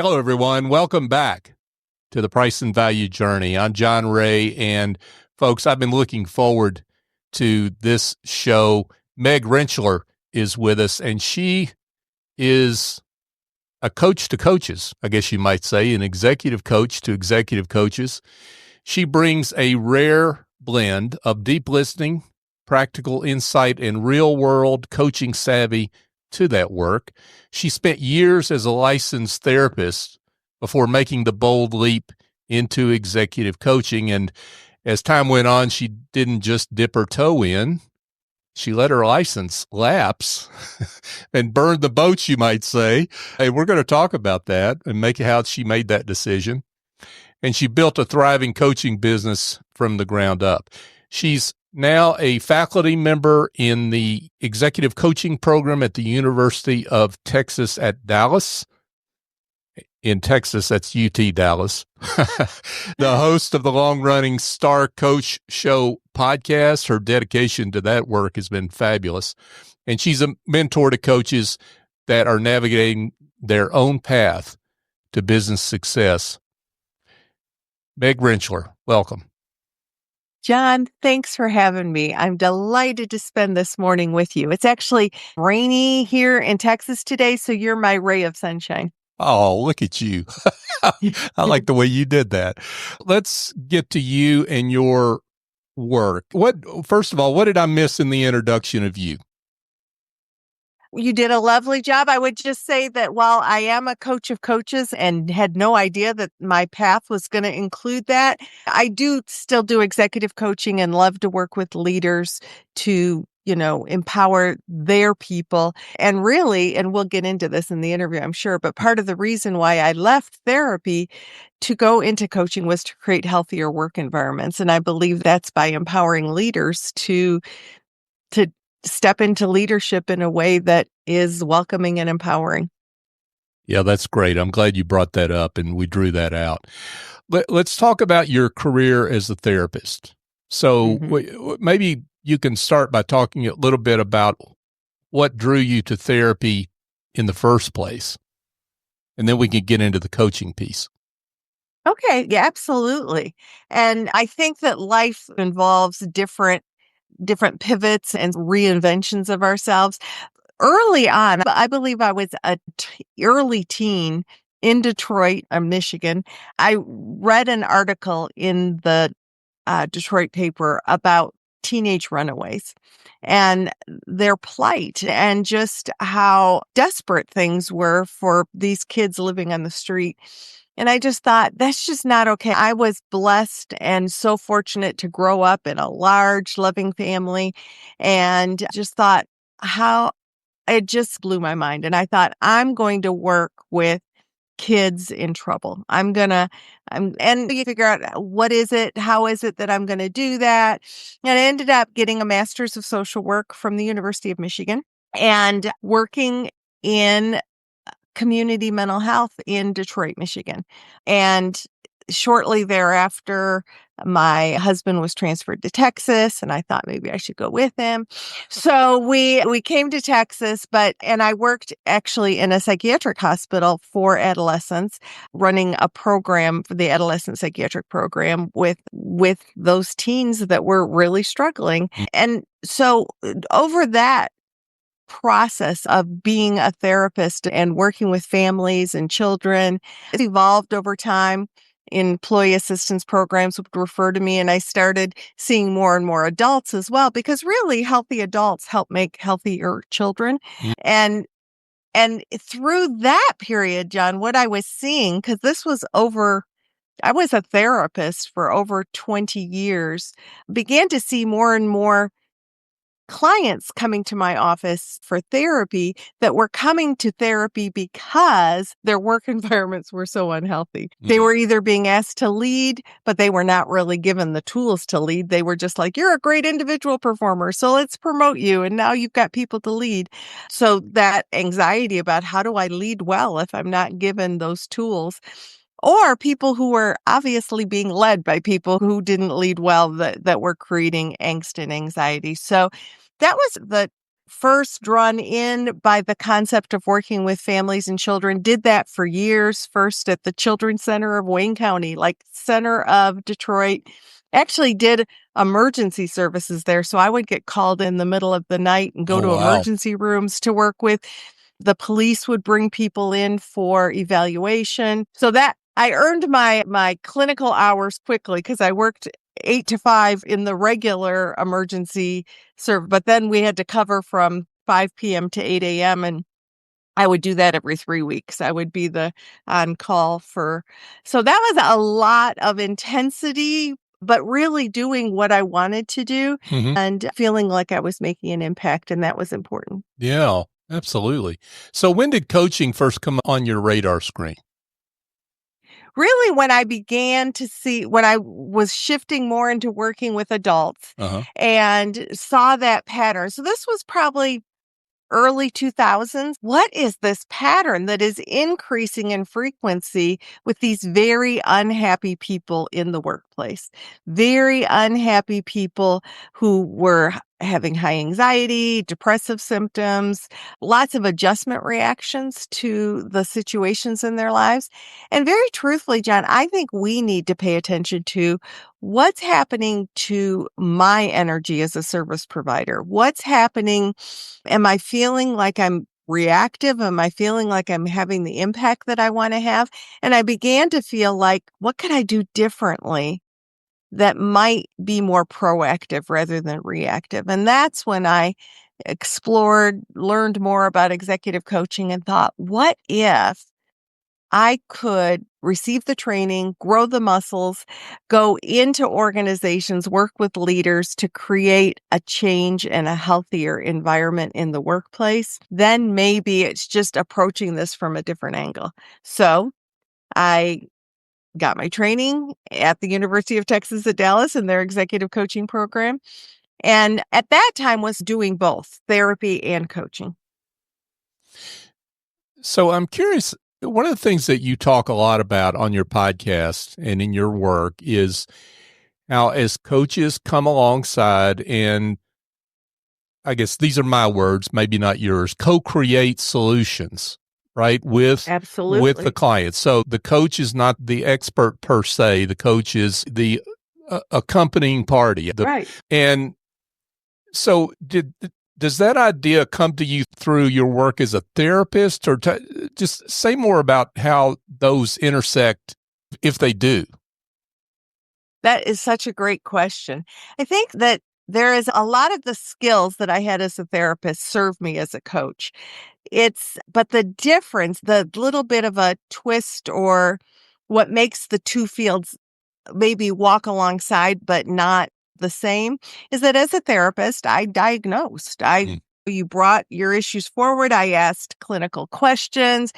Hello, everyone. Welcome back to the Price and Value Journey. I'm John Ray, and folks, I've been looking forward to this show. Meg Rentschler is with us, and she is a coach to coaches, I guess you might say, an executive coach to executive coaches. She brings a rare blend of deep listening, practical insight, and real-world coaching savvy to that work. She spent years as a licensed therapist before making the bold leap into executive coaching. And as time went on, she didn't just dip her toe in. She let her license lapse and burned the boats, you might say. Hey, we're going to talk about that and how she made that decision. And she built a thriving coaching business from the ground up. She's now a faculty member in the executive coaching program at the University of Texas at Dallas. In Texas, that's UT Dallas. The host of the long-running Star Coach Show podcast. Her dedication to that work has been fabulous. And she's a mentor to coaches that are navigating their own path to business success. Meg Rentschler, welcome. John, thanks for having me. I'm delighted to spend this morning with you. It's actually rainy here in Texas today, so you're my ray of sunshine. Oh, look at you. I like the way you did that. Let's get to you and your work. First of all, what did I miss in the introduction of you? You did a lovely job. I would just say that while I am a coach of coaches and had no idea that my path was going to include that, I do still do executive coaching and love to work with leaders to, empower their people. And really, and we'll get into this in the interview, I'm sure, but part of the reason why I left therapy to go into coaching was to create healthier work environments. And I believe that's by empowering leaders to step into leadership in a way that is welcoming and empowering. Yeah, that's great. I'm glad you brought that up and we drew that out. Let's talk about your career as a therapist. So maybe you can start by talking a little bit about what drew you to therapy in the first place, and then we can get into the coaching piece. Okay, yeah, absolutely. And I think that life involves different pivots and reinventions of ourselves. Early on, I believe I was a early teen in Detroit, Michigan. I read an article in the Detroit paper about teenage runaways and their plight and just how desperate things were for these kids living on the street. And I just thought, that's just not okay. I was blessed and so fortunate to grow up in a large, loving family, and just thought how it just blew my mind. And I thought, I'm going to work with kids in trouble. And you figure out what is it, how is it that I'm going to do that? And I ended up getting a master's of social work from the University of Michigan and working in community mental health in Detroit, Michigan. And shortly thereafter, my husband was transferred to Texas, and I thought maybe I should go with him. So we came to Texas, and I worked actually in a psychiatric hospital for adolescents, running a program for the adolescent psychiatric program with those teens that were really struggling. And so over that process of being a therapist and working with families and children, it evolved over time. Employee assistance programs would refer to me, and I started seeing more and more adults as well, because really healthy adults help make healthier children. And through that period, John, what I was seeing, because I was a therapist for over 20 years, began to see more and more clients coming to my office for therapy that were coming to therapy because their work environments were so unhealthy. They were either being asked to lead, but they were not really given the tools to lead. They were just like, you're a great individual performer, so let's promote you. And now you've got people to lead. So that anxiety about how do I lead well if I'm not given those tools? Or people who were obviously being led by people who didn't lead well, that were creating angst and anxiety. So that was first drawn in by the concept of working with families and children. Did that for years, first at the Children's Center of Wayne County, like center of Detroit. Actually did emergency services there. So I would get called in the middle of the night and go Oh, to wow. emergency rooms to work with. The police would bring people in for evaluation. So that I earned my clinical hours quickly because I worked 8 to 5 in the regular emergency serve, but then we had to cover from 5 p.m. to 8 a.m. and I would do that every 3 weeks. I would be the on call for. So that was a lot of intensity, but really doing what I wanted to do and feeling like I was making an impact, and that was important. Yeah, absolutely. So when did coaching first come on your radar screen? Really, when I began to see, when I was shifting more into working with adults and saw that pattern. So this was probably early 2000s. What is this pattern that is increasing in frequency with these very unhappy people in the workplace? Very unhappy people who were having high anxiety, depressive symptoms, lots of adjustment reactions to the situations in their lives. And very truthfully, John, I think we need to pay attention to what's happening to my energy as a service provider. What's happening? Am I feeling like I'm reactive? Am I feeling like I'm having the impact that I want to have? And I began to feel like, what could I do differently that might be more proactive rather than reactive? And that's when I explored, learned more about executive coaching and thought, what if I could receive the training, grow the muscles, go into organizations, work with leaders to create a change and a healthier environment in the workplace? Then maybe it's just approaching this from a different angle. So I got my training at the University of Texas at Dallas in their executive coaching program. And at that time was doing both therapy and coaching. So I'm curious, one of the things that you talk a lot about on your podcast and in your work is how as coaches come alongside and I guess these are my words, maybe not yours, co-create solutions, right? With the Absolutely. client. So the coach is not the expert per se. The coach is the accompanying party. Right. And so does that idea come to you through your work as a therapist, or just say more about how those intersect, if they do? That is such a great question. I think that there is a lot of the skills that I had as a therapist serve me as a coach. But the difference, the little bit of a twist or what makes the two fields maybe walk alongside, but not the same, is that as a therapist, I diagnosed. You brought your issues forward. I asked clinical questions.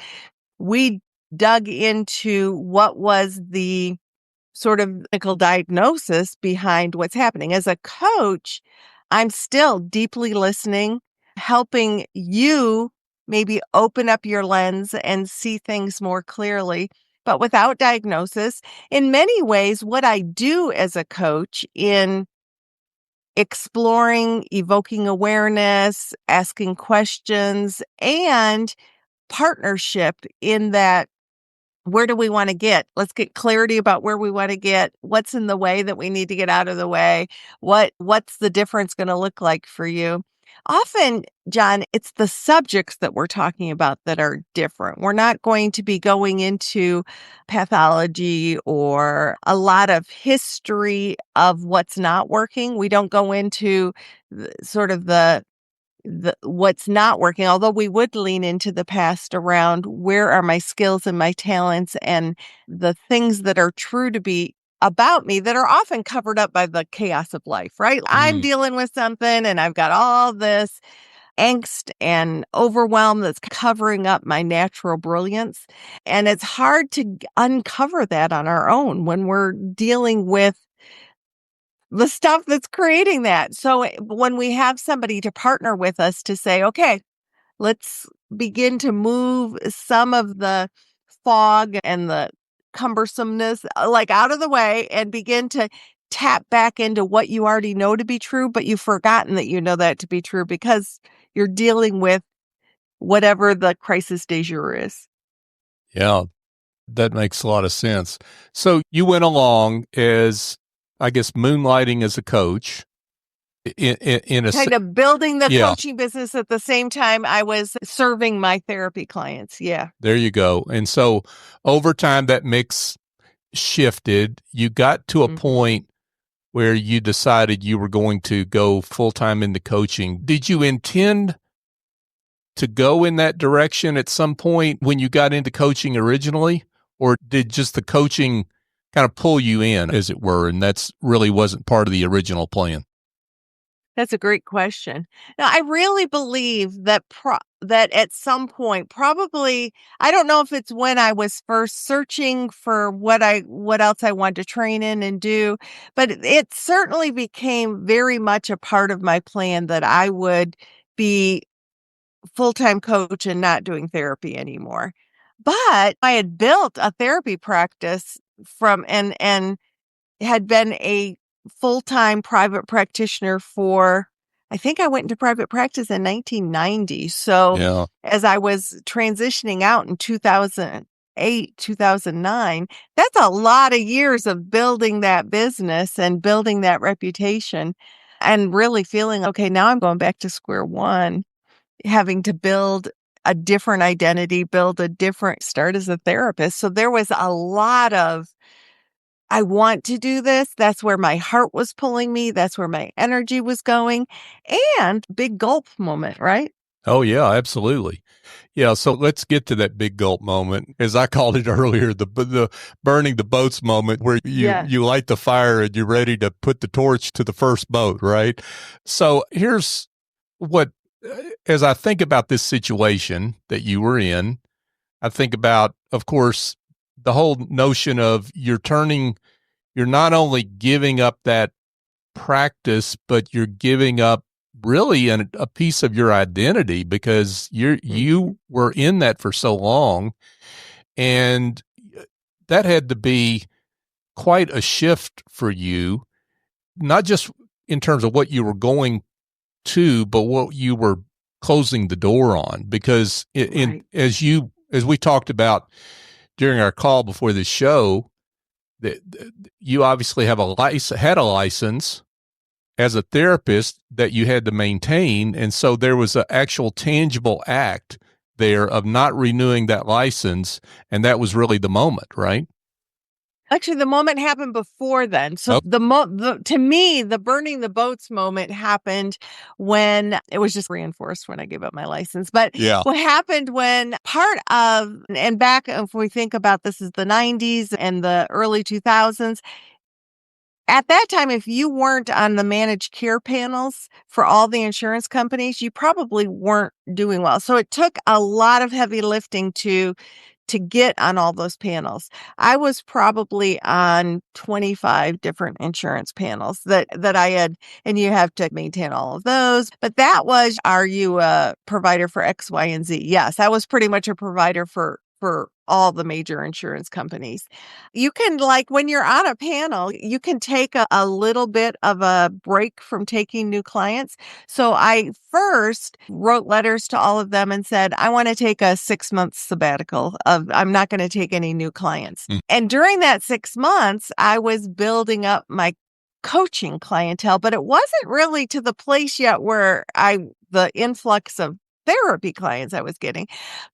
We dug into what was the sort of clinical diagnosis behind what's happening. As a coach, I'm still deeply listening, helping you maybe open up your lens and see things more clearly, but without diagnosis. In many ways, what I do as a coach in exploring, evoking awareness, asking questions, and partnership in that, where do we want to get? Let's get clarity about where we want to get. What's in the way that we need to get out of the way? What's the difference going to look like for you? Often, John, it's the subjects that we're talking about that are different. We're not going to be going into pathology or a lot of history of what's not working. We don't go into sort of the what's not working, although we would lean into the past around where are my skills and my talents and the things that are true to be about me that are often covered up by the chaos of life, right? I'm dealing with something and I've got all this angst and overwhelm that's covering up my natural brilliance. And it's hard to uncover that on our own when we're dealing with the stuff that's creating that. So when we have somebody to partner with us to say, okay, let's begin to move some of the fog and the cumbersomeness like out of the way and begin to tap back into what you already know to be true, but you've forgotten that you know that to be true because you're dealing with whatever the crisis du jour is. Yeah, that makes a lot of sense. So you went along as, I guess, moonlighting as a coach in a Kind of building the yeah. coaching business at the same time I was serving my therapy clients. Yeah. There you go. And so over time, that mix shifted. You got to a point where you decided you were going to go full time into coaching. Did you intend to go in that direction at some point when you got into coaching originally? Or did just the coaching kind of pull you in, as it were, and that's really wasn't part of the original plan? That's a great question. Now, I really believe that that at some point, probably, I don't know if it's when I was first searching for what else I wanted to train in and do, but it certainly became very much a part of my plan that I would be full-time coach and not doing therapy anymore. But I had built a therapy practice from and had been a full-time private practitioner for I think I went into private practice in 1990. So Yeah. as I was transitioning out in 2008, 2009, that's a lot of years of building that business and building that reputation and really feeling, okay, now I'm going back to square one, having to build a different identity, build a different start as a therapist. So there was a lot of I want to do this. That's where my heart was pulling me. That's where my energy was going. And big gulp moment, right? Oh, yeah, absolutely. Yeah, so let's get to that big gulp moment, as I called it earlier, the burning the boats moment, where Yeah. you light the fire and you're ready to put the torch to the first boat, right? So here's what, as I think about this situation that you were in, I think about, of course, the whole notion of you're not only giving up that practice, but you're giving up really a piece of your identity because you were in that for so long, and that had to be quite a shift for you, not just in terms of what you were going to, but what you were closing the door on. Because Right. as we talked about during our call before this show, that you obviously had a license as a therapist that you had to maintain. And so there was an actual tangible act there of not renewing that license. And that was really the moment, right? Actually, the moment happened before then. So Oh, to me, the burning the boats moment happened when it was just reinforced when I gave up my license. But yeah. what happened when part of, and back if we think about this is the 90s and the early 2000s, at that time, if you weren't on the managed care panels for all the insurance companies, you probably weren't doing well. So it took a lot of heavy lifting to get on all those panels. I was probably on 25 different insurance panels that I had, and you have to maintain all of those. But that was, are you a provider for X, Y, and Z? Yes, I was pretty much a provider for all the major insurance companies. You can, like, when you're on a panel, you can take a little bit of a break from taking new clients. So I first wrote letters to all of them and said, I want to take a 6 month sabbatical of, I'm not going to take any new clients. Mm. And during that 6 months, I was building up my coaching clientele, but it wasn't really to the place yet where the influx of therapy clients I was getting.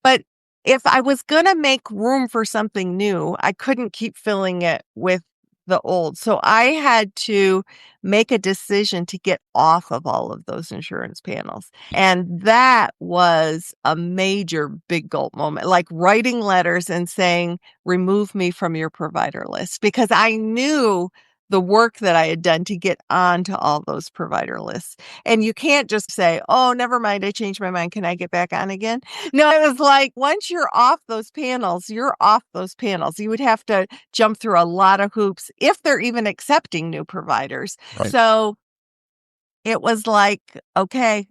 But if I was going to make room for something new, I couldn't keep filling it with the old. So I had to make a decision to get off of all of those insurance panels. And that was a major big gulp moment, like writing letters and saying, remove me from your provider list, because I knew the work that I had done to get onto all those provider lists. And you can't just say, oh, never mind, I changed my mind. Can I get back on again? No, it was like, once you're off those panels, you're off those panels. You would have to jump through a lot of hoops if they're even accepting new providers. Right. So it was like, okay,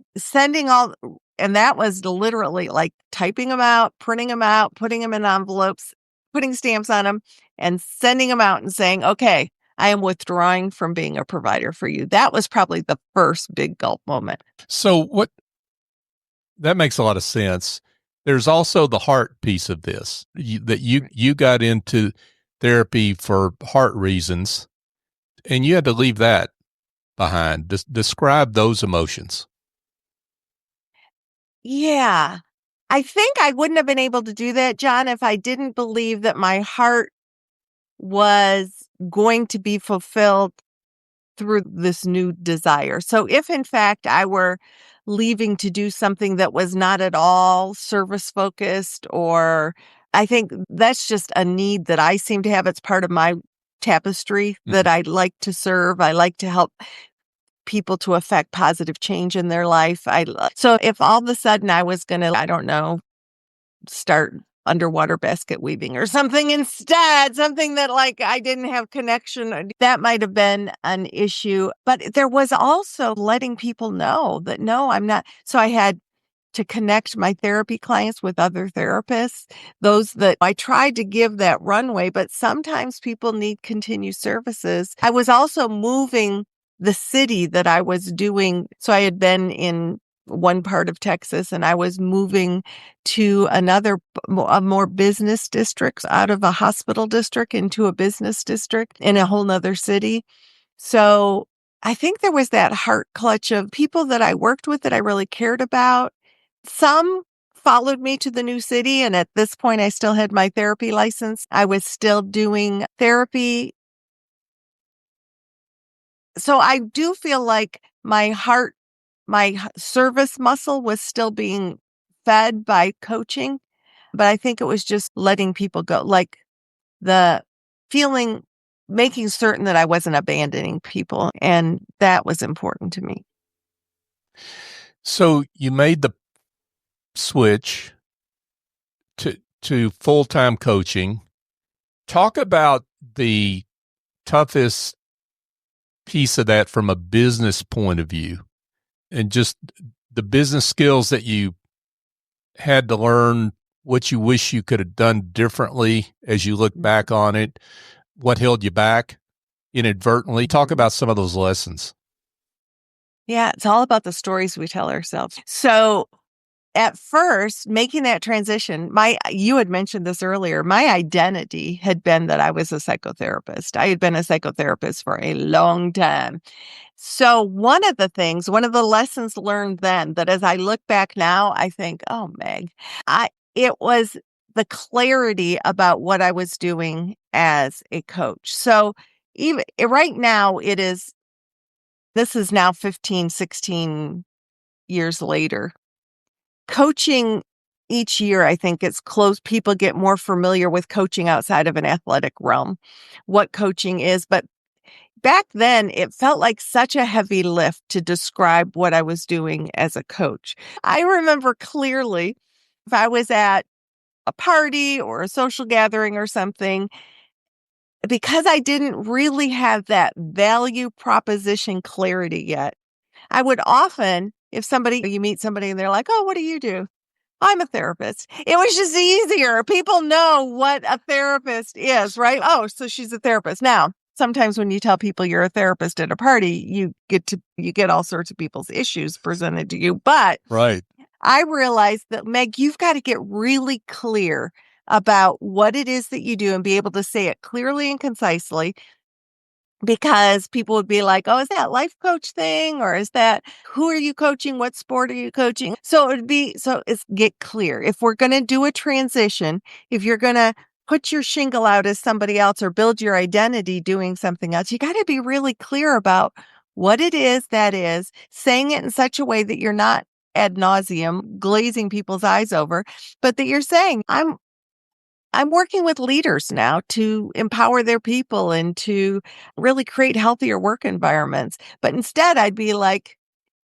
and that was literally like typing them out, printing them out, putting them in envelopes, putting stamps on them, and sending them out and saying, okay, I am withdrawing from being a provider for you. That was probably the first big gulp moment. So That makes a lot of sense. There's also the heart piece of this, you got into therapy for heart reasons, and you had to leave that behind. Describe those emotions. Yeah. I think I wouldn't have been able to do that, John, if I didn't believe that my heart was going to be fulfilled through this new desire. So if in fact I were leaving to do something that was not at all service focused, or I think that's just a need that I seem to have. It's part of my tapestry that I like to serve. I like to help people to affect positive change in their life. So if all of a sudden I was going to, I don't know, start underwater basket weaving or something instead, something that like I didn't have connection, that might have been an issue. But there was also letting people know that no, I'm not. So I had to connect my therapy clients with other therapists, those that I tried to give that runway, but sometimes people need continued services. I was also moving the city that I was doing. So I had been in one part of Texas and I was moving to another, a more business districts, out of a hospital district into a business district in a whole nother city. So I think there was that heart clutch of people that I worked with that I really cared about. Some followed me to the new city, and at this point, I still had my therapy license. I was still doing therapy. So I do feel like my heart, service muscle was still being fed by coaching, but I think it was just letting people go, like the feeling, making certain that I wasn't abandoning people. And that was important to me. So you made the switch to full-time coaching. Talk about the toughest piece of that from a business point of view, and just the business skills that you had to learn, what you wish you could have done differently as you look back on it, what held you back inadvertently. Talk about some of those lessons. Yeah, it's all about the stories we tell ourselves. So at first, making that transition, you had mentioned this earlier, my identity had been that I was a psychotherapist. I had been a psychotherapist for a long time. So one of the lessons learned then, that as I look back now, I think, oh, Meg, it was the clarity about what I was doing as a coach. So even right now, this is now 15, 16 years later. Coaching each year, I think it's close. People get more familiar with coaching outside of an athletic realm, what coaching is. But back then, it felt like such a heavy lift to describe what I was doing as a coach. I remember clearly if I was at a party or a social gathering or something, because I didn't really have that value proposition clarity yet, I would often, you meet somebody and they're like, oh, what do you do? I'm a therapist. It was just easier. People know what a therapist is, right? Oh, so she's a therapist. Now, sometimes when you tell people you're a therapist at a party, you get all sorts of people's issues presented to you. But Right. I realized that, Meg, you've got to get really clear about what it is that you do and be able to say it clearly and concisely, because people would be like, oh, is that life coach thing? Or is that, who are you coaching? What sport are you coaching? So it's get clear. If we're going to do a transition, if you're going to put your shingle out as somebody else or build your identity doing something else, you got to be really clear about what it is that is, saying it in such a way that you're not ad nauseum glazing people's eyes over, but that you're saying, I'm working with leaders now to empower their people and to really create healthier work environments. But instead, I'd be like,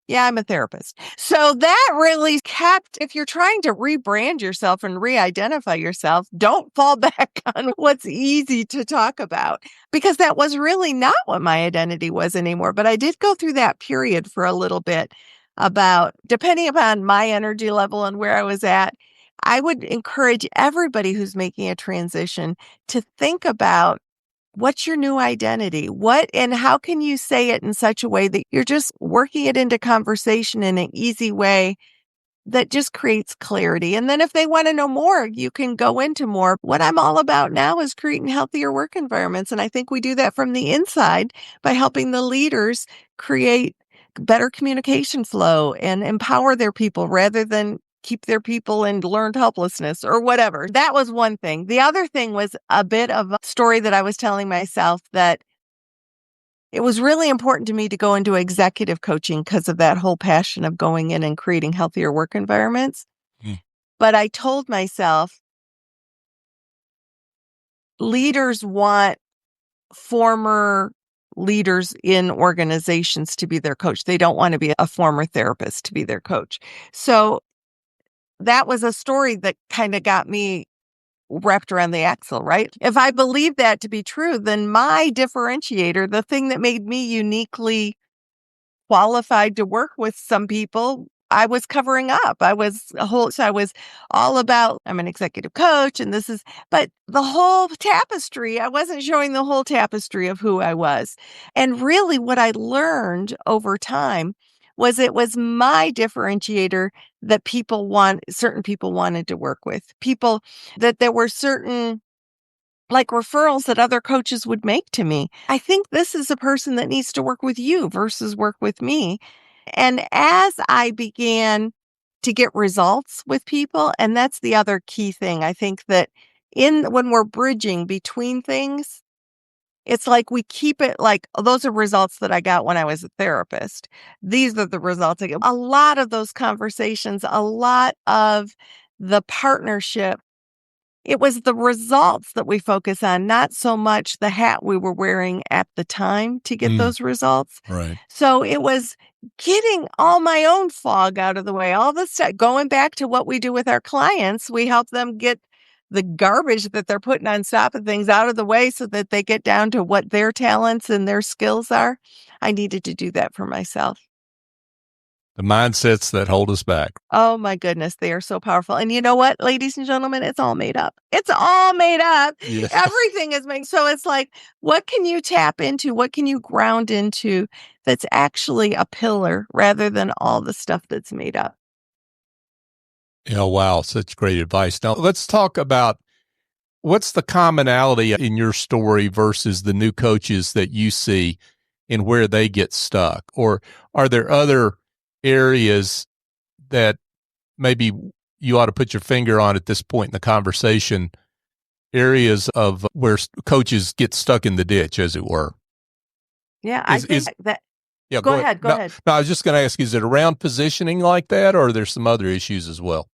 yeah, I'm a therapist. So that really kept, if you're trying to rebrand yourself and re-identify yourself, don't fall back on what's easy to talk about, because that was really not what my identity was anymore. But I did go through that period for a little bit about, depending upon my energy level and where I was at, I would encourage everybody who's making a transition to think about, what's your new identity? And how can you say it in such a way that you're just working it into conversation in an easy way that just creates clarity. And then if they want to know more, you can go into more. What I'm all about now is creating healthier work environments. And I think we do that from the inside by helping the leaders create better communication flow and empower their people rather than keep their people in learned helplessness or whatever. That was one thing. The other thing was a bit of a story that I was telling myself, that it was really important to me to go into executive coaching because of that whole passion of going in and creating healthier work environments. Mm. But I told myself, leaders want former leaders in organizations to be their coach. They don't want to be a former therapist to be their coach. So that was a story that kind of got me wrapped around the axle, right? If I believe that to be true, then my differentiator, the thing that made me uniquely qualified to work with some people, I was covering up. I was all about, I'm an executive coach and but the whole tapestry, I wasn't showing the whole tapestry of who I was. And really what I learned over time was it was my differentiator that certain people wanted to work with. That there were certain like referrals that other coaches would make to me. I think this is a person that needs to work with you versus work with me. And as I began to get results with people, and that's the other key thing, I think that when we're bridging between things, it's like we keep it like, "Oh, those are results that I got when I was a therapist. These are the results I get." A lot of those conversations, a lot of the partnership, it was the results that we focus on, not so much the hat we were wearing at the time to get those results. Right. So it was getting all my own fog out of the way, all the stuff, going back to what we do with our clients. We help them get the garbage that they're putting on top of things out of the way so that they get down to what their talents and their skills are. I needed to do that for myself. The mindsets that hold us back. Oh my goodness, they are so powerful. And you know what, ladies and gentlemen, it's all made up. It's all made up. Yeah. Everything is made. So it's like, what can you tap into? What can you ground into that's actually a pillar rather than all the stuff that's made up? Yeah, wow, such great advice. Now, let's talk about what's the commonality in your story versus the new coaches that you see and where they get stuck? Or are there other areas that maybe you ought to put your finger on at this point in the conversation, areas of where coaches get stuck in the ditch, as it were? Yeah, I think that. Yeah, Go ahead. Go ahead. No, I was just going to ask, is it around positioning like that, or are there some other issues as well?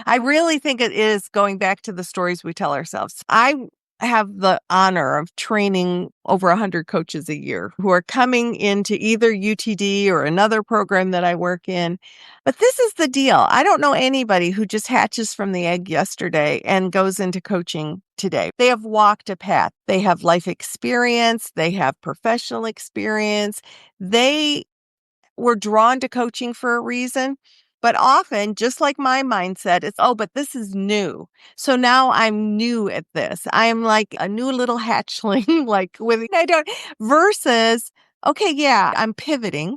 I really think it is going back to the stories we tell ourselves. I have the honor of training over 100 coaches a year who are coming into either UTD or another program that I work in. But this is the deal. I don't know anybody who just hatches from the egg yesterday and goes into coaching today. They have walked a path. They have life experience. They have professional experience. They were drawn to coaching for a reason. But often, just like my mindset, it's, oh, but this is new. So now I'm new at this. I am like a new little hatchling, versus, okay, yeah, I'm pivoting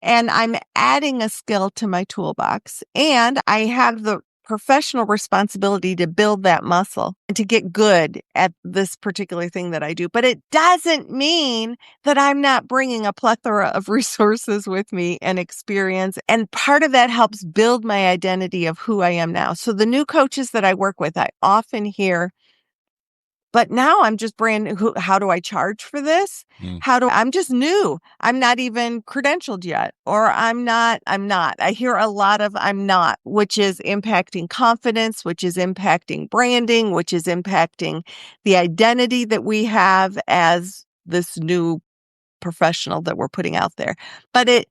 and I'm adding a skill to my toolbox. And I have the professional responsibility to build that muscle and to get good at this particular thing that I do. But it doesn't mean that I'm not bringing a plethora of resources with me and experience. And part of that helps build my identity of who I am now. So the new coaches that I work with, I often hear, but now I'm just brand new. How do I charge for this? I'm just new. I'm not even credentialed yet, or I'm not. I hear a lot of I'm not, which is impacting confidence, which is impacting branding, which is impacting the identity that we have as this new professional that we're putting out there. But I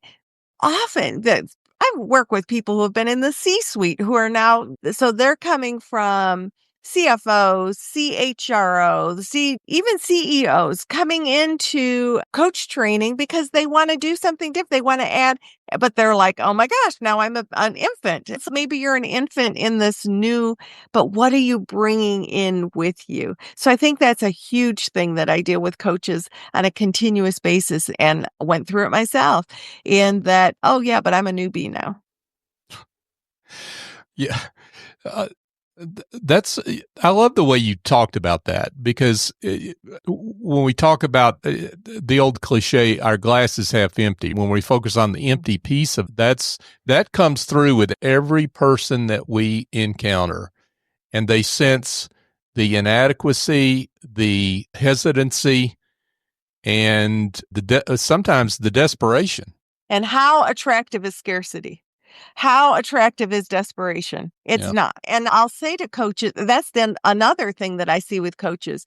work with people who have been in the C-suite who are now, so they're coming from CFOs, CHROs, even CEOs coming into coach training because they want to do something different. They want to add, but they're like, oh my gosh, now I'm an infant. So maybe you're an infant in this new, but what are you bringing in with you? So I think that's a huge thing that I deal with coaches on a continuous basis and went through it myself in that, oh yeah, but I'm a newbie now. Yeah. Uh, I love the way you talked about that because when we talk about the old cliche, our glass is half empty. When we focus on the empty piece of that comes through with every person that we encounter, and they sense the inadequacy, the hesitancy, and sometimes the desperation. And how attractive is scarcity? How attractive is desperation? It's Yeah. not. And I'll say to coaches, that's then another thing that I see with coaches.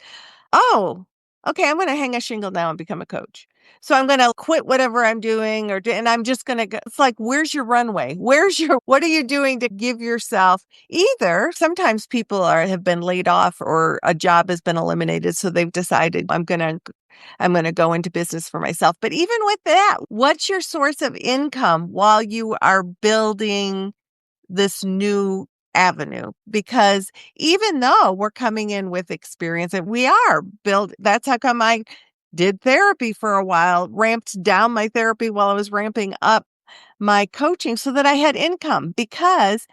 Oh, okay, I'm going to hang a shingle now and become a coach. So I'm going to quit whatever I'm doing and I'm just going to go. It's like, where's your runway? What are you doing to give yourself either? Sometimes people have been laid off or a job has been eliminated. So they've decided I'm going to go into business for myself. But even with that, what's your source of income while you are building this new avenue? Because even though we're coming in with experience and we are built, that's how come I did therapy for a while, ramped down my therapy while I was ramping up my coaching so that I had income because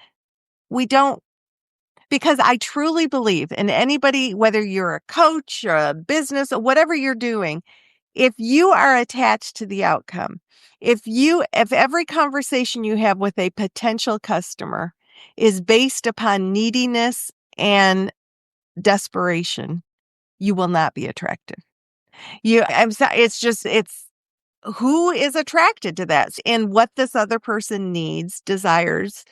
I truly believe in anybody, whether you're a coach or a business or whatever you're doing, if you are attached to the outcome, if every conversation you have with a potential customer is based upon neediness and desperation, you will not be attractive. It's who is attracted to that and what this other person needs, desires,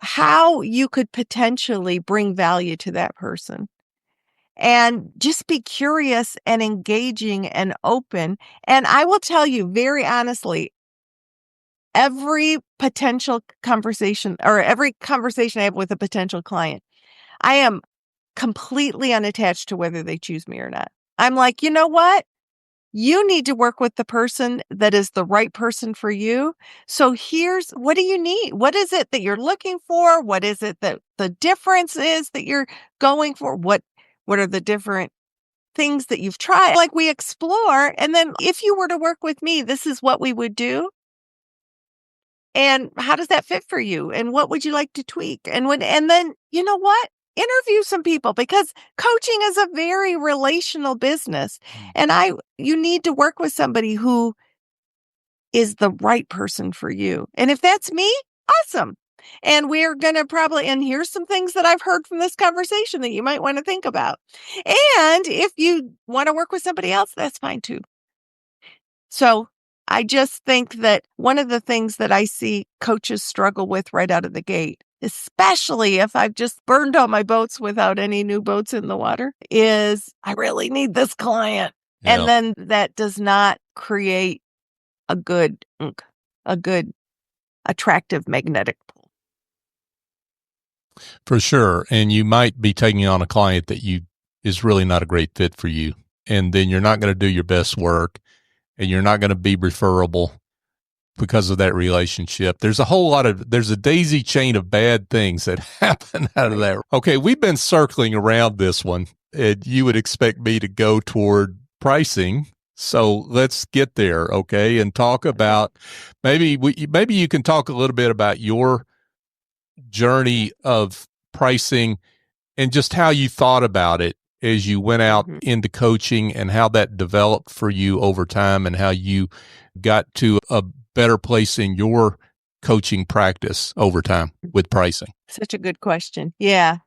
how you could potentially bring value to that person. And just be curious and engaging and open. And I will tell you very honestly, every potential conversation or every conversation I have with a potential client, I am completely unattached to whether they choose me or not. I'm like, you know what? You need to work with the person that is the right person for you. So here's what do you need? What is it that you're looking for? What is it that the difference is that you're going for? What are the different things that you've tried? Like we explore. And then if you were to work with me, this is what we would do. And how does that fit for you? And what would you like to tweak? And then, you know what? Interview some people because coaching is a very relational business. And you need to work with somebody who is the right person for you. And if that's me, awesome. And we're going to and here's some things that I've heard from this conversation that you might want to think about. And if you want to work with somebody else, that's fine too. So I just think that one of the things that I see coaches struggle with right out of the gate, especially if I've just burned all my boats without any new boats in the water, is I really need this client. Yeah. And then that does not create a good attractive magnetic pull. For sure. And you might be taking on a client that is really not a great fit for you. And then you're not going to do your best work and you're not going to be referable because of that relationship. There's a daisy chain of bad things that happen out of that. Okay. We've been circling around this one and you would expect me to go toward pricing. So let's get there. Okay. And talk about maybe you can talk a little bit about your journey of pricing and just how you thought about it as you went out into coaching and how that developed for you over time and how you got to a better place in your coaching practice over time with pricing. Such a good question. Yeah.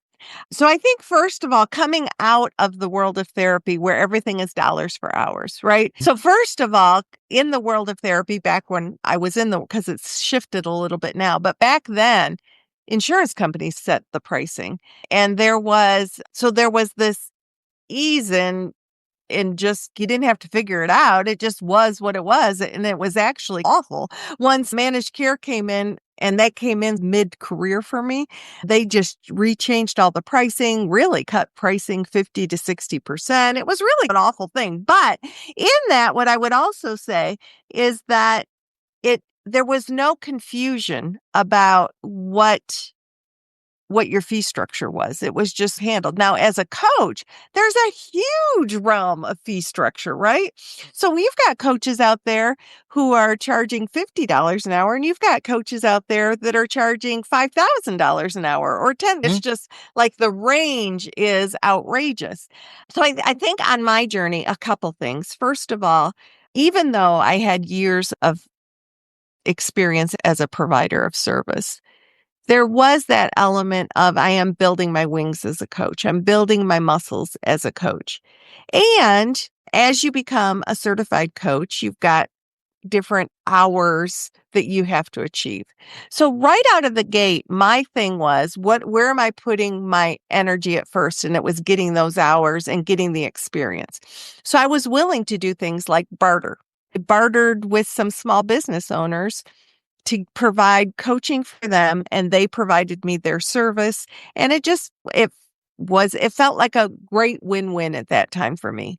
So I think, first of all, coming out of the world of therapy where everything is dollars for hours, right? So first of all, in the world of therapy, back when I was because it's shifted a little bit now, but back then, insurance companies set the pricing. And there was this ease in just, you didn't have to figure it out. It just was what it was. And it was actually awful. Once managed care came in, and that came in mid-career for me, they just rechanged all the pricing, really cut pricing 50 to 60%. It was really an awful thing. But in that, what I would also say is that there was no confusion about what what your fee structure was. It was just handled. Now, as a coach, there's a huge realm of fee structure, right? So you've got coaches out there who are charging $50 an hour, and you've got coaches out there that are charging $5,000 an hour or 10. It's just like the range is outrageous. So I think on my journey, a couple things. First of all, even though I had years of experience as a provider of service, there was that element of I am building my wings as a coach. I'm building my muscles as a coach. And as you become a certified coach, you've got different hours that you have to achieve. So right out of the gate, my thing was, where am I putting my energy at first? And it was getting those hours and getting the experience. So I was willing to do things like barter. I bartered with some small business owners to provide coaching for them, and they provided me their service. And it felt like a great win-win at that time for me.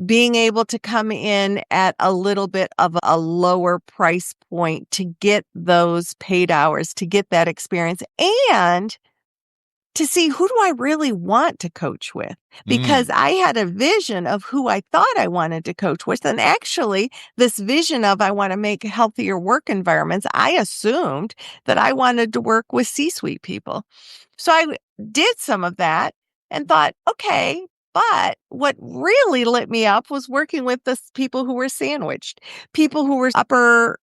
Being able to come in at a little bit of a lower price point to get those paid hours, to get that experience, and to see who do I really want to coach with? Because I had a vision of who I thought I wanted to coach with. And actually, this vision of I want to make healthier work environments, I assumed that I wanted to work with C-suite people. So I did some of that and thought, okay, but what really lit me up was working with the people who were sandwiched, people who were upper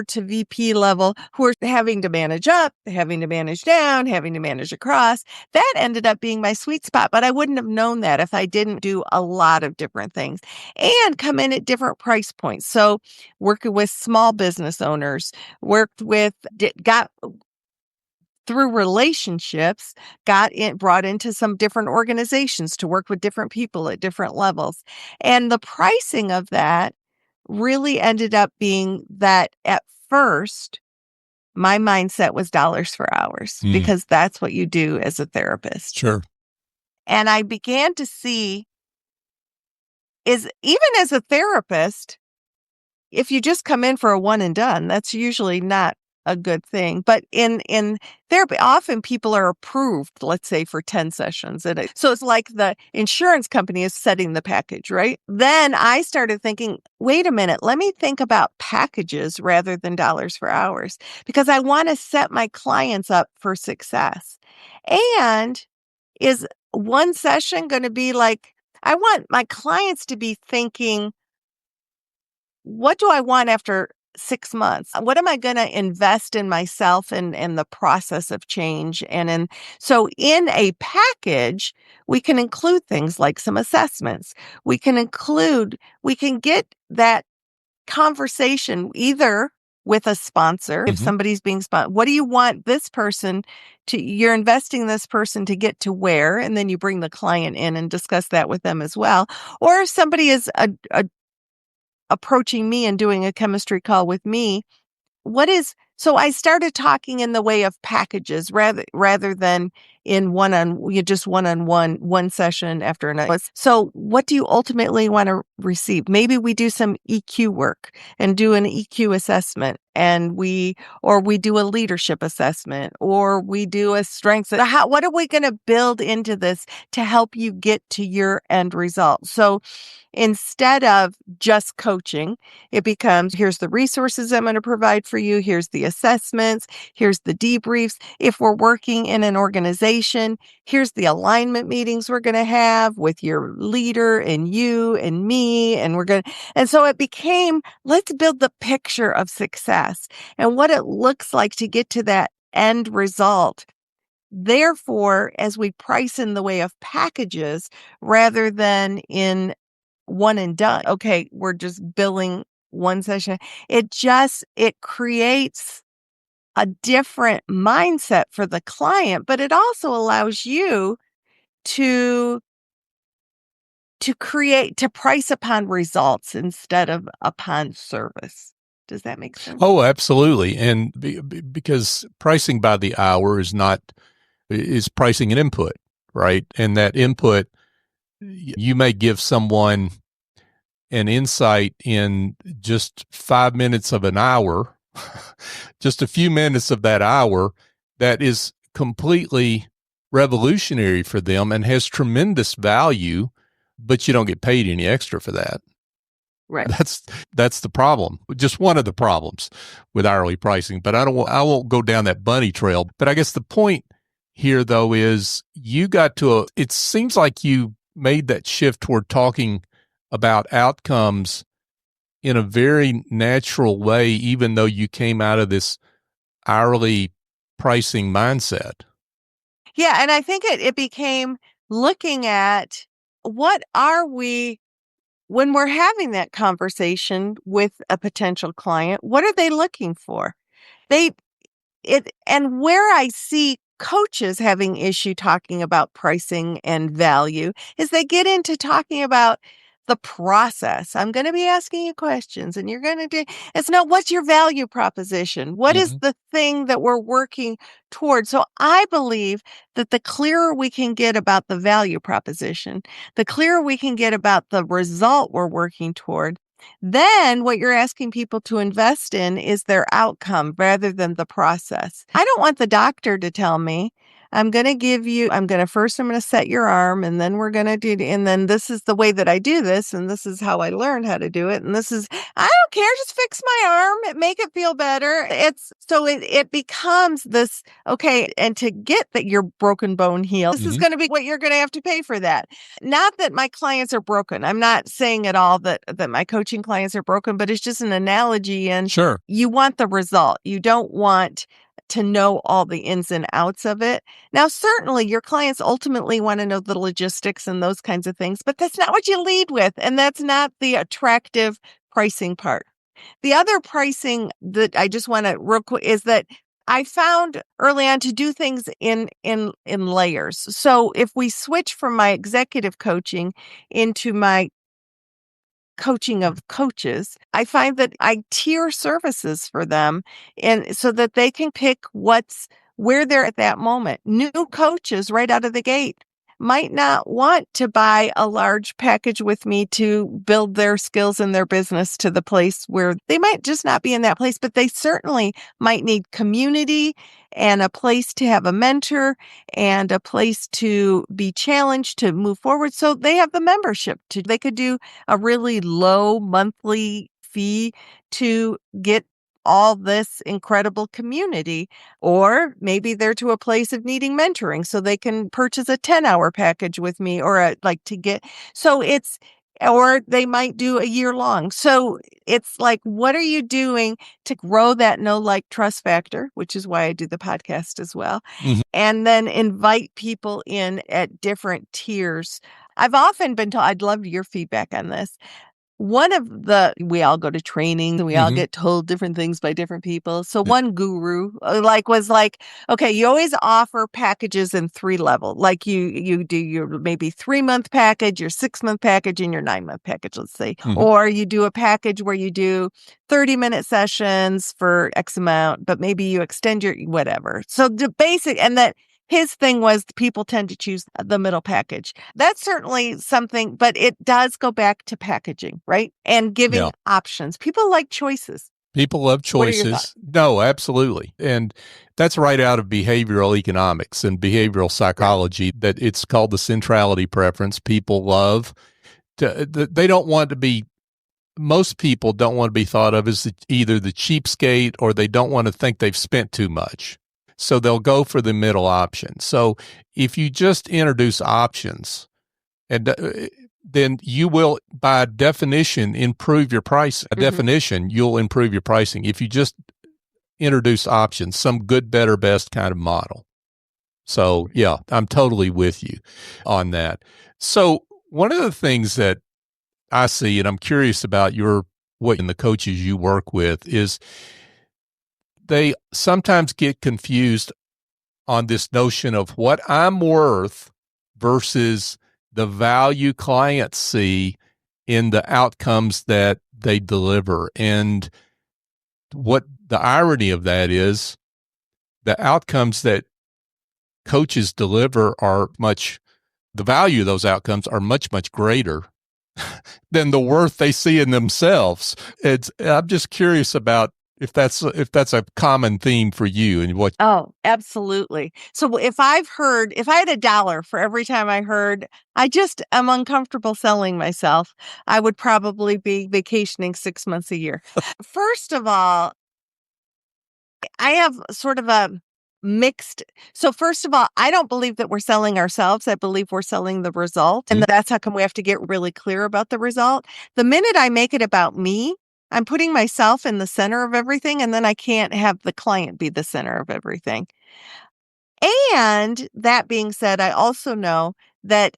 to VP level, who are having to manage up, having to manage down, having to manage across. That ended up being my sweet spot, but I wouldn't have known that if I didn't do a lot of different things and come in at different price points. So working with small business owners, got through relationships, brought into some different organizations to work with different people at different levels. And the pricing of that really ended up being that at first, my mindset was dollars for hours because that's what you do as a therapist. Sure. And I began to see is even as a therapist, if you just come in for a one and done, that's usually not a good thing. But in therapy, often people are approved, let's say, for 10 sessions. So it's like the insurance company is setting the package, right? Then I started thinking, wait a minute, let me think about packages rather than dollars for hours, because I want to set my clients up for success. And is one session going to be like, I want my clients to be thinking, what do I want after 6 months? What am I going to invest in myself and the process of change? So in a package, we can include things like some assessments. We can get that conversation either with a sponsor, if somebody's being sponsored. What do you want this person you're investing this person to get to where? And then you bring the client in and discuss that with them as well. Or if somebody is approaching me and doing a chemistry call with me, so I started talking in the way of packages rather than in one-on-one, one session after another. So what do you ultimately want to receive? Maybe we do some EQ work and do an EQ assessment, and we do a leadership assessment, or we do a strengths. What are we going to build into this to help you get to your end result? So instead of just coaching, it becomes, here's the resources I'm going to provide for you. Here's the assessments. Here's the debriefs. If we're working in an organization, here's the alignment meetings we're going to have with your leader and you and me. And so it became, let's build the picture of success and what it looks like to get to that end result. Therefore, as we price in the way of packages rather than in one and done, okay, we're just billing one session. It creates a different mindset for the client, but it also allows you to price upon results instead of upon service. Does that make sense? Oh, absolutely. And because pricing by the hour is pricing an input, right? And that input, you may give someone an insight in just 5 minutes of an hour, just a few minutes of that hour, that is completely revolutionary for them and has tremendous value, but you don't get paid any extra for that. Right. That's the problem. Just one of the problems with hourly pricing. But I won't go down that bunny trail. But I guess the point here, though, is you got to it seems like you made that shift toward talking about outcomes in a very natural way, even though you came out of this hourly pricing mindset. Yeah, and I think it became looking at what are we when we're having that conversation with a potential client, what are they looking for? They and where I see coaches having issue talking about pricing and value is they get into talking about the process. I'm going to be asking you questions and you're going to do it's not what's your value proposition? What is the thing that we're working towards? So I believe that the clearer we can get about the value proposition, the clearer we can get about the result we're working toward, then what you're asking people to invest in is their outcome rather than the process. I don't want the doctor to tell me, I'm going to set your arm and then and then this is the way that I do this. And this is how I learned how to do it. And I don't care. Just fix my arm, make it feel better. It becomes this, okay. And to get that your broken bone healed, this is going to be what you're going to have to pay for that. Not that my clients are broken. I'm not saying at all that my coaching clients are broken, but it's just an analogy. And sure, you want the result. You don't want to know all the ins and outs of it. Now, certainly your clients ultimately want to know the logistics and those kinds of things, but that's not what you lead with. And that's not the attractive pricing part. The other pricing that I just want to real quick is that I found early on to do things in layers. So if we switch from my executive coaching into my coaching of coaches, I find that I tier services for them and so that they can pick where they're at that moment. New coaches right out of the gate might not want to buy a large package with me to build their skills in their business to the place where they might just not be in that place, but they certainly might need community and a place to have a mentor and a place to be challenged to move forward. So they have the membership they could do a really low monthly fee to get all this incredible community, or maybe they're to a place of needing mentoring so they can purchase a 10-hour package with me or or they might do a year long. So it's like, what are you doing to grow that know, like, trust factor, which is why I do the podcast as well. And then invite people in at different tiers. I've often been told, I'd love your feedback on this. We all go to training and we all get told different things by different people. So one guru was like, okay, you always offer packages in 3 levels. Like you do your maybe 3-month package, your 6-month package, and your 9-month package, let's say. Or you do a package where you do 30-minute sessions for X amount, but maybe you extend your whatever. So the basic, and that his thing was people tend to choose the middle package. That's certainly something, but it does go back to packaging, right? And giving options. People like choices. People love choices. No, absolutely. And that's right out of behavioral economics and behavioral psychology, that it's called the centrality preference. People love most people don't want to be thought of as either the cheapskate or they don't want to think they've spent too much. So they'll go for the middle option. So if you just introduce options, and then you will, by definition, improve your price. By definition, you'll improve your pricing if you just introduce options, some good, better, best kind of model. So yeah, I'm totally with you on that. So one of the things that I see, and I'm curious about what in the coaches you work with, is they sometimes get confused on this notion of what I'm worth versus the value clients see in the outcomes that they deliver. And what the irony of that is, the outcomes that coaches deliver the value of those outcomes are much, much greater than the worth they see in themselves. I'm just curious about if that's a common theme for you and what. Oh, absolutely. So if I had $1 for every time I heard, I just am uncomfortable selling myself, I would probably be vacationing 6 months a year. First of all, I have sort of a mixed. So first of all, I don't believe that we're selling ourselves. I believe we're selling the result. And that's how come we have to get really clear about the result. The minute I make it about me, I'm putting myself in the center of everything, and then I can't have the client be the center of everything. And that being said, I also know that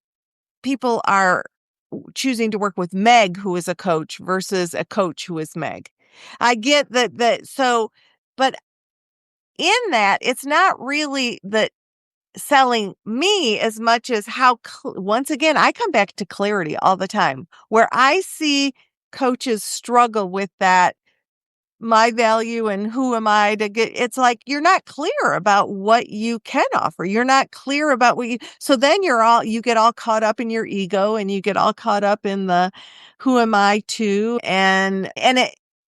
people are choosing to work with Meg, who is a coach, versus a coach who is Meg. I get that. So, but in that, it's not really the selling me as much as how, once again, I come back to clarity all the time, where I see coaches struggle with that, my value and who am I to get. It's like you're not clear about what you can offer. You're not clear about so then you get all caught up in your ego, and you get all caught up in the who am I to.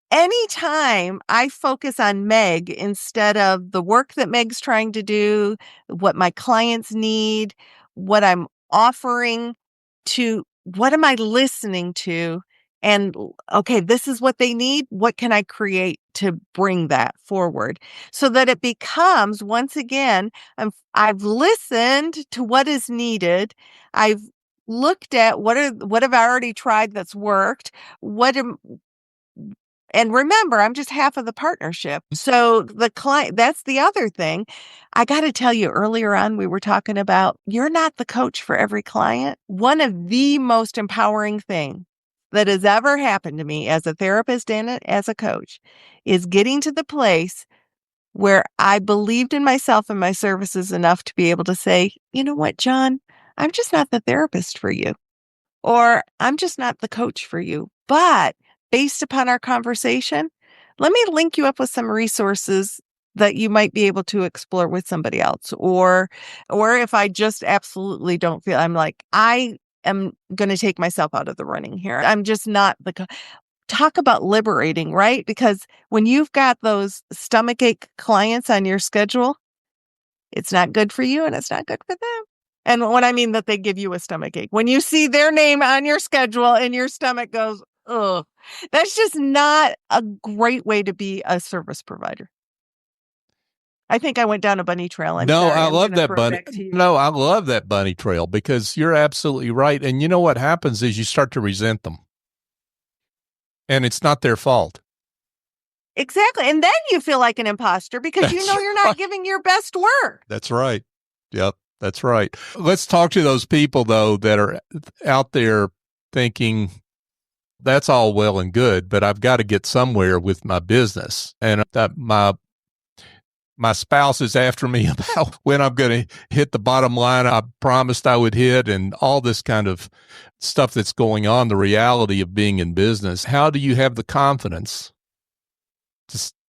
Anytime I focus on Meg instead of the work that Meg's trying to do, what my clients need, what I'm offering to, what am I listening to? And okay, this is what they need. What can I create to bring that forward so that it becomes, once again, I've listened to what is needed. I've looked at what have I already tried that's worked. And remember, I'm just half of the partnership. So the client, that's the other thing. I got to tell you, earlier on, we were talking about you're not the coach for every client. One of the most empowering things that has ever happened to me as a therapist and as a coach is getting to the place where I believed in myself and my services enough to be able to say, you know what, John, I'm just not the therapist for you, or I'm just not the coach for you. But based upon our conversation, let me link you up with some resources that you might be able to explore with somebody else. Or if I just absolutely don't feel, I'm like, I am going to take myself out of the running here. I'm just not talk about liberating, right? Because when you've got those stomachache clients on your schedule, it's not good for you and it's not good for them. And what I mean that they give you a stomachache, when you see their name on your schedule and your stomach goes, ugh, that's just not a great way to be a service provider. I think I went down a bunny trail. I'm No, sorry. I love that bunny. No, I love that bunny trail because you're absolutely right. And you know what happens is you start to resent them. And it's not their fault. Exactly. And then you feel like an imposter because you know you're not giving your best work. That's right. Yep, that's right. Let's talk to those people, though, that are out there thinking, that's all well and good, but I've got to get somewhere with my business. And my spouse is after me about when I'm going to hit the bottom line I promised I would hit, and all this kind of stuff that's going on, the reality of being in business. How do you have the confidence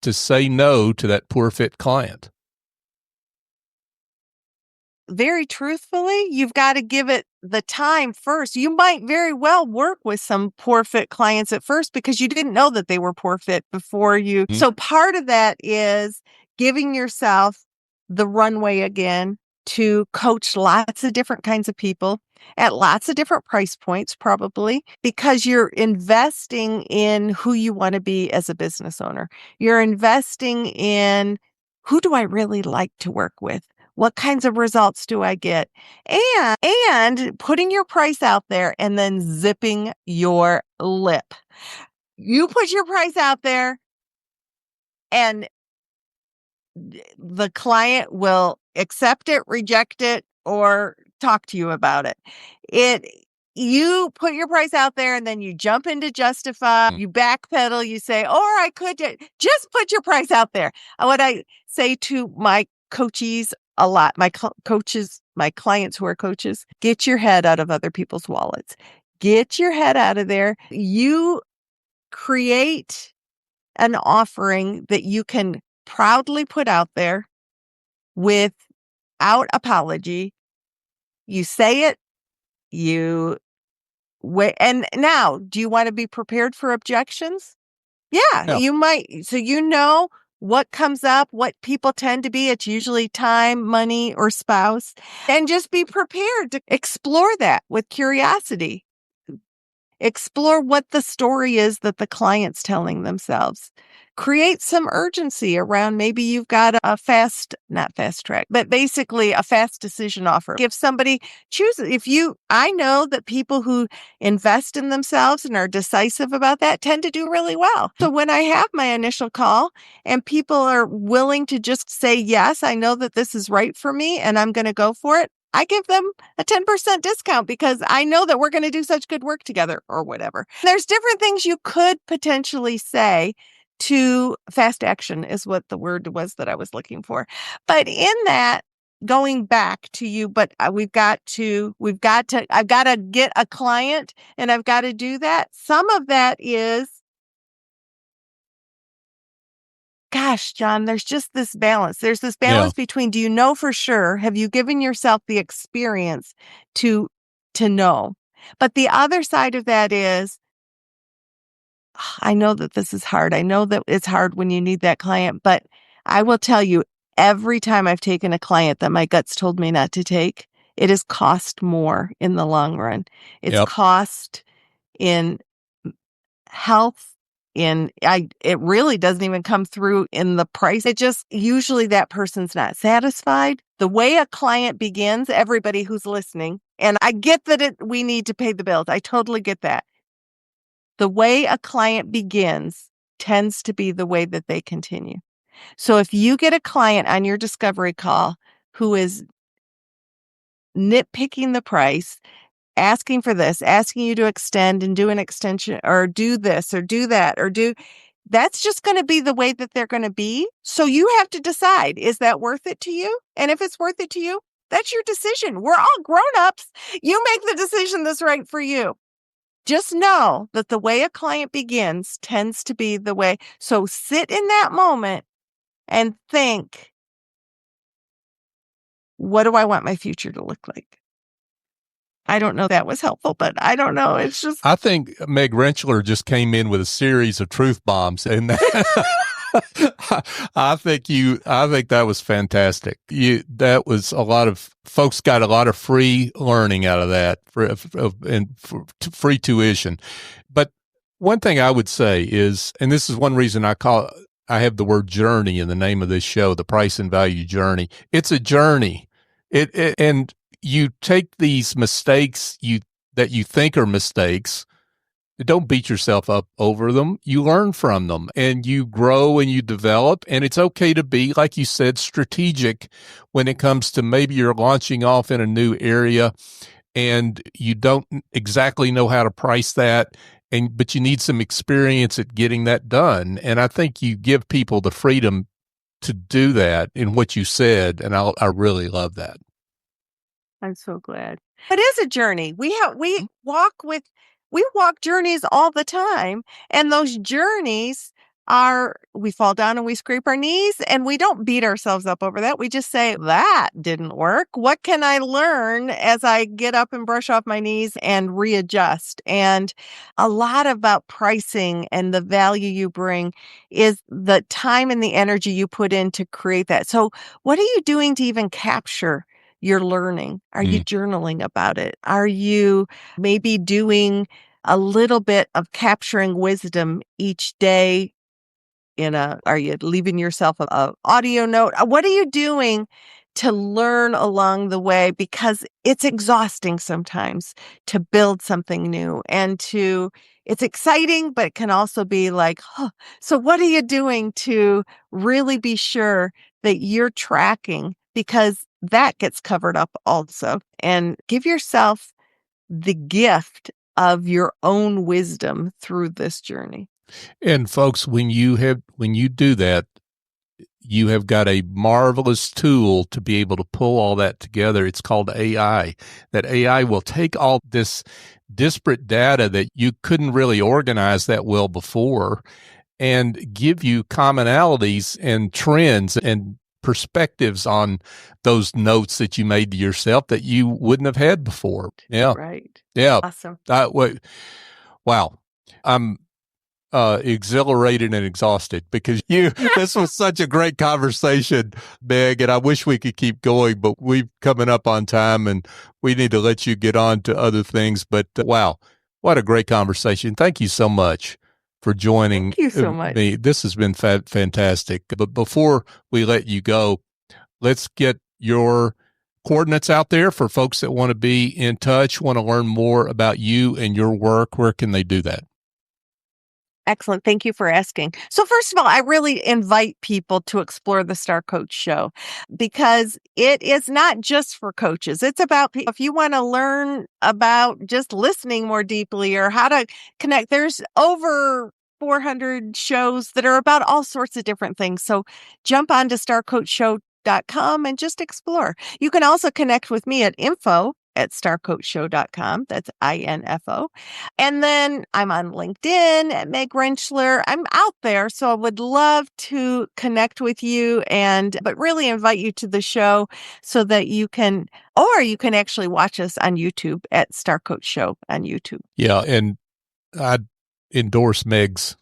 to say no to that poor fit client? Very truthfully, you've got to give it the time first. You might very well work with some poor fit clients at first because you didn't know that they were poor fit before you. Mm-hmm. So part of that is giving yourself the runway again to coach lots of different kinds of people at lots of different price points, probably, because you're investing in who you want to be as a business owner. You're investing in, who do I really like to work with? What kinds of results do I get? And putting your price out there and then zipping your lip. You put your price out there and the client will accept it, reject it, or talk to you about it. You put your price out there and then you jump into justify, you backpedal, you say, or I could just put your price out there. What I say to my coachees a lot, my coaches, my clients who are coaches, get your head out of other people's wallets. Get your head out of there. You create an offering that you can proudly put out there without apology. You say it, and now, do you want to be prepared for objections? Yeah, you might. So you know what comes up, what people tend to be. It's usually time, money, or spouse. And just be prepared to explore that with curiosity. Explore what the story is that the client's telling themselves. Create some urgency around maybe you've got a not fast track, but basically a fast decision offer. If somebody chooses, I know that people who invest in themselves and are decisive about that tend to do really well. So when I have my initial call and people are willing to just say, yes, I know that this is right for me and I'm going to go for it, I give them a 10% discount because I know that we're going to do such good work together or whatever. There's different things you could potentially say to fast action is what the word was that I was looking for. But in that, going back to you, but I've got to get a client and I've got to do that. Some of that is, gosh, John, there's just this balance. There's this balance between, do you know for sure? Have you given yourself the experience to know? But the other side of that is, I know that this is hard. I know that it's hard when you need that client, but I will tell you, every time I've taken a client that my guts told me not to take, it has cost more in the long run. It's cost in health, it really doesn't even come through in the price. It just, usually that person's not satisfied. The way a client begins, everybody who's listening, and I get that we need to pay the bills. I totally get that. The way a client begins tends to be the way that they continue. So if you get a client on your discovery call who is nitpicking the price, asking for this, asking you to extend and do an extension or do this or do that or that's just going to be the way that they're going to be. So you have to decide, is that worth it to you? And if it's worth it to you, that's your decision. We're all grown-ups. You make the decision that's right for you. Just know that the way a client begins tends to be the way. So sit in that moment and think, what do I want my future to look like? I don't know if that was helpful, but I don't know. It's just, I think Meg Rentschler just came in with a series of truth bombs, and I think that was fantastic. That was a lot of folks got a lot of free learning out of that, free tuition. But one thing I would say is, and this is one reason I have the word journey in the name of this show, the Price and Value Journey. It's a journey. And you take these mistakes that you think are mistakes. Don't beat yourself up over them. You learn from them and you grow and you develop. And it's okay to be, like you said, strategic when it comes to maybe you're launching off in a new area and you don't exactly know how to price that. But you need some experience at getting that done. And I think you give people the freedom to do that in what you said. And I really love that. I'm so glad. It is a journey. We walk journeys all the time. And those journeys we fall down and we scrape our knees and we don't beat ourselves up over that. We just say, that didn't work. What can I learn as I get up and brush off my knees and readjust? And a lot about pricing and the value you bring is the time and the energy you put in to create that. So what are you doing to even capture your learning? Are you journaling about it? Are you maybe doing a little bit of capturing wisdom each day are you leaving yourself a audio note? What are you doing to learn along the way? Because it's exhausting sometimes to build something new it's exciting, but it can also be like, so what are you doing to really be sure that you're tracking? Because that gets covered up also. And give yourself the gift of your own wisdom through this journey. And folks, when you do that, you have got a marvelous tool to be able to pull all that together. It's called AI. That AI will take all this disparate data that you couldn't really organize that well before and give you commonalities and trends and perspectives on those notes that you made to yourself that you wouldn't have had before. Yeah. Right. Yeah. Awesome. Wow. exhilarated and exhausted because this was such a great conversation, Meg, and I wish we could keep going, but we're coming up on time and we need to let you get on to other things. But wow, what a great conversation. Thank you so much for joining Thank you so much. me. This has been fantastic. But before we let you go, let's get your coordinates out there for folks that want to be in touch, want to learn more about you and your work. Where can they do that? Excellent. Thank you for asking. So first of all, I really invite people to explore the Star Coach Show because it is not just for coaches. It's about if you want to learn about just listening more deeply or how to connect, there's over 400 shows that are about all sorts of different things. So jump on to starcoachshow.com and just explore. You can also connect with me at info@starcoachshow.com. That's INFO. And then I'm on LinkedIn at Meg Rentschler. I'm out there, so I would love to connect with you but really invite you to the show so that you can actually watch us on YouTube at Star Coach Show on YouTube. Yeah, and I endorse Meg's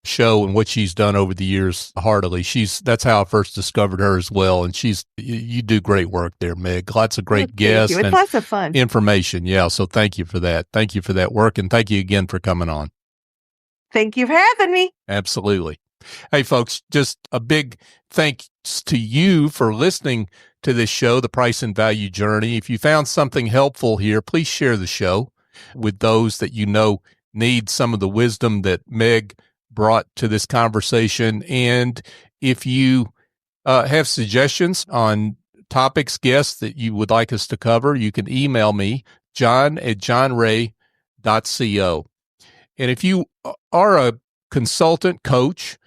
show and what she's done over the years heartily. That's how I first discovered her as well. And you do great work there, Meg. Lots of great guests and lots of fun information. Yeah. So thank you for that. Thank you for that work. And thank you again for coming on. Thank you for having me. Absolutely. Hey folks, just a big thanks to you for listening to this show, The Price and Value Journey. If you found something helpful here, please share the show with those that you know need some of the wisdom that Meg brought to this conversation. And if you have suggestions on topics, guests that you would like us to cover, you can email me, john@johnray.co. And if you are a consultant, coach,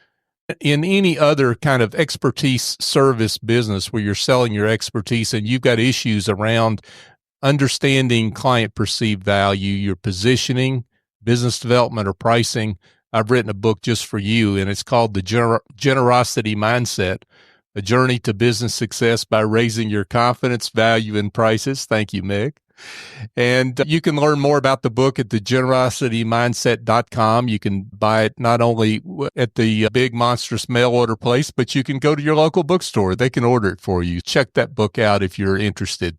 in any other kind of expertise service business where you're selling your expertise and you've got issues around understanding client perceived value, your positioning, business development, or pricing, I've written a book just for you, and it's called The Generosity Mindset, A Journey to Business Success by Raising Your Confidence, Value, and Prices. Thank you, Meg. And you can learn more about the book at thegenerositymindset.com. You can buy it not only at the big monstrous mail order place, but you can go to your local bookstore. They can order it for you. Check that book out if you're interested.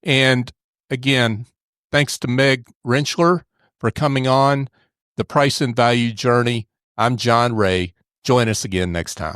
And again, thanks to Meg Rentschler for coming on The Price and Value Journey. I'm John Ray. Join us again next time.